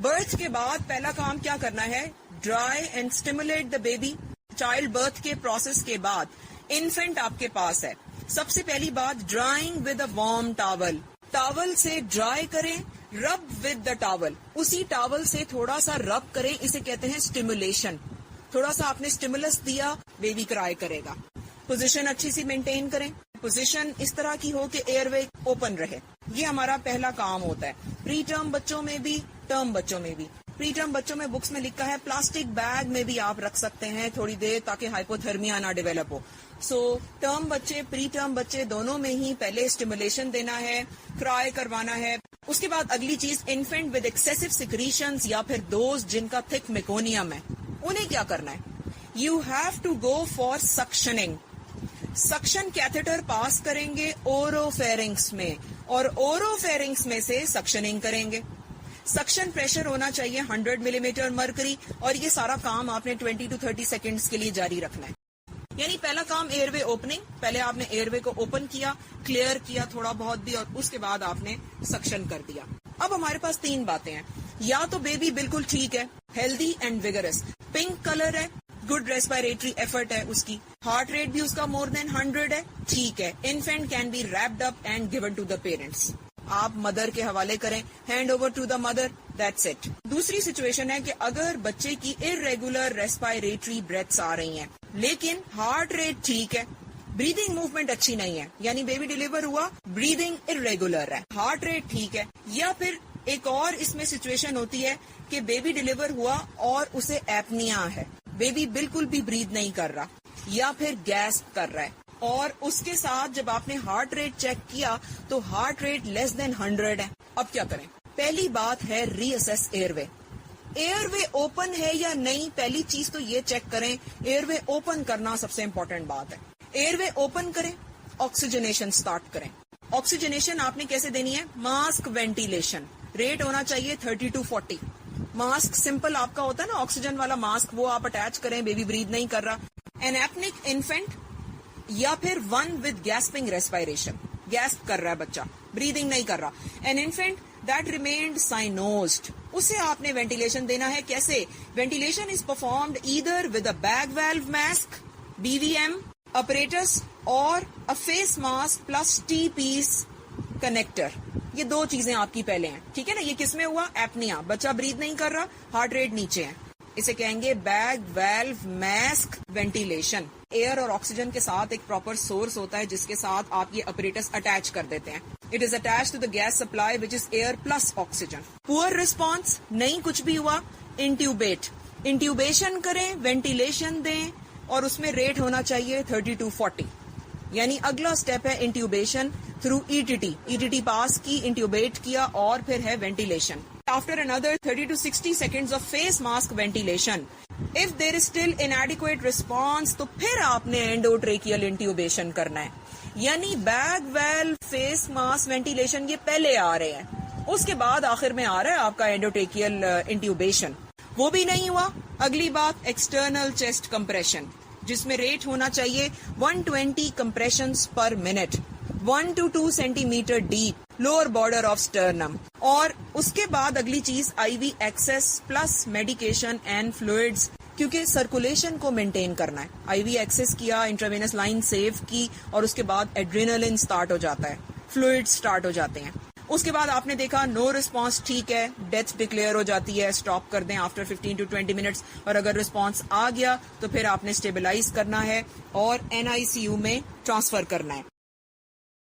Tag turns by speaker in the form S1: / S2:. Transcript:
S1: Birth के बाद पहला काम क्या करना है, dry and stimulate the baby. Child birth के प्रोसेस के बाद इन्फेंट आपके पास है, सबसे पहली बात drawing with a warm towel. Towel से ड्राई करें, रब विद द टॉवल, उसी टॉवल से थोड़ा सा रब करें, इसे कहते हैं स्टिमुलेशन। थोड़ा सा आपने स्टिमुलस दिया, बेबी क्राई करेगा। पोजीशन अच्छी सी मेंटेन करें, पोजीशन इस तरह की हो कि एयरवे ओपन रहे, ये हमारा पहला काम होता है। प्री टर्म बच्चों में भी, टर्म बच्चों में भी। प्री टर्म बच्चों में बुक्स में लिखा है प्लास्टिक बैग में भी आप रख सकते हैं थोड़ी देर, ताकि हाइपोथर्मिया ना डेवलप हो। सो टर्म बच्चे, प्री टर्म बच्चे दोनों में ही पहले स्टिमुलेशन देना है, क्राई करवाना है। उसके बाद अगली चीज, इन्फेंट विद एक्सेसिव सिक्रीशंस या फिर दोस्त जिनका थिक मेकोनियम है, उन्हें क्या करना है, you have to go for suctioning. Suction catheter pass करेंगे ओरोफेरिंग्स में, और ओरोफेरिंग्स में से सक्शनिंग करेंगे। सक्शन प्रेशर होना चाहिए 100 मिलीमीटर मरकरी, और ये सारा काम आपने 20 to 30 सेकेंड्स के लिए जारी रखना है। यानी पहला काम एयरवे ओपनिंग, पहले आपने एयरवे को ओपन किया, क्लियर किया थोड़ा बहुत भी, और उसके बाद आपने सक्शन कर दिया। अब हमारे पास तीन बातें हैं, या तो बेबी बिल्कुल ठीक है, healthy and vigorous, pink colour है, गुड रेस्पिरेटरी एफर्ट है उसकी, हार्ट रेट भी उसका मोर देन 100 है, ठीक है, infant can be wrapped up and given to the parents. आप मदर के हवाले करें, hand over to the mother, that's it. दूसरी सिचुएशन है कि अगर बच्चे की इरेगुलर रेस्पिरेटरी ब्रेथ्स आ रही हैं, लेकिन हार्ट रेट ठीक है, ब्रीदिंग मूवमेंट अच्छी नहीं है, यानी बेबी डिलीवर हुआ, ब्रीदिंग इरेगुलर है, हार्ट रेट ठीक है, या फिर एक और इसमें सिचुएशन होती है कि बेबी डिलीवर हुआ और उसे एपनिया है, बेबी बिल्कुल भी ब्रीद नहीं कर रहा या फिर गैस कर रहा है, और उसके साथ जब आपने हार्ट रेट चेक किया तो हार्ट रेट लेस देन 100 है। अब क्या करें? पहली बात है रीअसेस एयरवे। एयरवे ओपन है या नहीं, पहली चीज तो ये चेक करें, एयरवे ओपन करना सबसे इंपॉर्टेंट बात है। एयरवे ओपन करें, ऑक्सीजनेशन स्टार्ट करें। ऑक्सीजनेशन आपने कैसे देनी है, मास्क वेंटिलेशन, रेट होना चाहिए 30 to 40। मास्क सिंपल आपका होता है ना, ऑक्सीजन वाला मास्क, वो आप अटैच करें, बेबी ब्रीद नहीं कर रहा। एन एपनिक इन्फेंट या फिर one with gasping respiration, gasp कर रहा है बच्चा, ब्रीदिंग नहीं कर रहा, an infant that remained cyanosed, उसे आपने वेंटिलेशन देना है। कैसे? Ventilation is performed either with a bag valve mask, BVM apparatus, or a face mask plus T piece connector. ये दो चीजें आपकी पहले हैं, ठीक है ना। ये किसमें हुआ? एपनिया, बच्चा ब्रीद नहीं कर रहा, हार्ट रेट नीचे है, इसे कहेंगे bag valve mask ventilation. Air और ऑक्सीजन के साथ एक प्रॉपर सोर्स होता है जिसके साथ आप ये अपरेटस अटैच कर देते हैं। It is attach to the gas supply which is air plus oxygen. Poor response, नहीं कुछ भी हुआ, इंट्यूबेट, इंट्यूबेशन करें, वेंटिलेशन दें, और उसमें रेट होना चाहिए 30 to 40। यानी अगला स्टेप है इंट्यूबेशन थ्रू ETT पास की, इंट्यूबेट किया, और फिर है ventilation. After another 30 to 60 seconds of face mask ventilation, if there is still inadequate response, तो फिर आपने एंडोट्रेकियल इंट्यूबेशन करना है। यानी bag well face mask ventilation ये पहले आ रहे हैं, उसके बाद आखिर में आ रहा है आपका एंडोट्रेकियल इंट्यूबेशन। वो भी नहीं हुआ, अगली बात एक्सटर्नल चेस्ट कंप्रेशन, जिसमें रेट होना चाहिए 120 compressions per minute, 1 to 2 centimetre deep, lower border of sternum. और उसके बाद अगली चीज IV access plus medication and fluids, क्योंकि सर्कुलेशन को मेंटेन करना है। IV एक्सेस किया, इंट्रावेनस लाइन सेव की, और उसके बाद एड्रेनलिन स्टार्ट हो जाता है, फ्लूइड स्टार्ट हो जाते हैं। उसके बाद आपने देखा नो रिस्पांस ठीक है, डेथ डिक्लेयर हो जाती है, स्टॉप कर दें आफ्टर 15 to 20 मिनट्स। और अगर रिस्पांस आ गया तो फिर आपने स्टेबलाइज करना है और NICU में ट्रांसफर करना है।